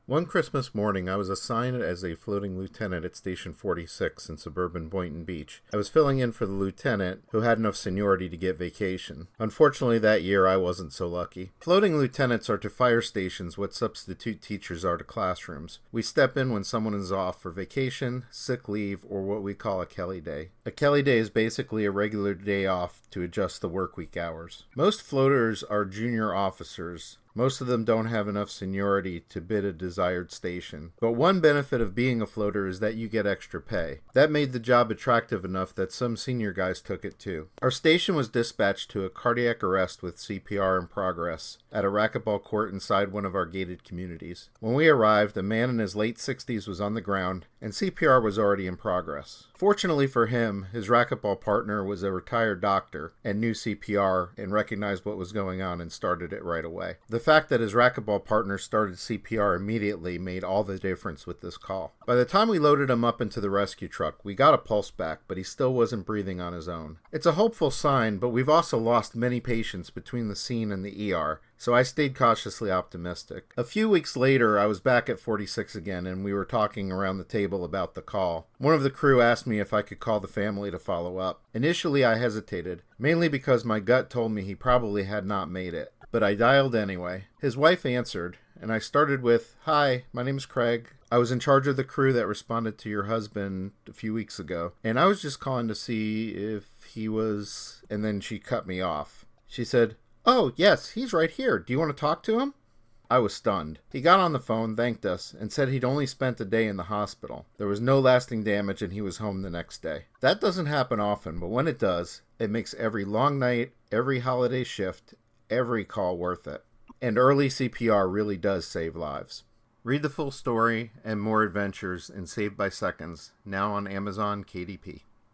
One Christmas morning, I was assigned as a floating lieutenant at Station 46 in suburban Boynton Beach. I was filling in for the lieutenant, who had enough seniority to get vacation. Unfortunately, that year I wasn't so lucky. Floating lieutenants are to fire stations what substitute teachers are to classrooms. We step in when someone is off for vacation, sick leave, or what we call a Kelly day. A Kelly day is basically a regular day off to adjust the work week hours. Most floaters are junior officers. Most of them don't have enough seniority to bid a desired station. But one benefit of being a floater is that you get extra pay. That made the job attractive enough that some senior guys took it too. Our station was dispatched to a cardiac arrest with CPR in progress at a racquetball court inside one of our gated communities. When we arrived, a man in his late 60s was on the ground and CPR was already in progress. Fortunately for him, his racquetball partner was a retired doctor and knew CPR and recognized what was going on and started it right away. The fact that his racquetball partner started CPR immediately made all the difference with this call. By the time we loaded him up into the rescue truck, we got a pulse back, but he still wasn't breathing on his own. It's a hopeful sign, but we've also lost many patients between the scene and the ER, so I stayed cautiously optimistic. A few weeks later, I was back at 46 again, and we were talking around the table about the call. One of the crew asked me if I could call the family to follow up. Initially, I hesitated, mainly because my gut told me he probably had not made it. But I dialed anyway. His wife answered, and I started with, "Hi, my name is Craig. I was in charge of the crew that responded to your husband a few weeks ago, and I was just calling to see if he was..." And then she cut me off. She said, "Oh, yes, he's right here. Do you want to talk to him?" I was stunned. He got on the phone, thanked us, and said he'd only spent a day in the hospital. There was no lasting damage and he was home the next day. That doesn't happen often, but when it does, it makes every long night, every holiday shift, every call worth it. And early CPR really does save lives. Read the full story and more adventures in Saved by Seconds, now on Amazon KDP.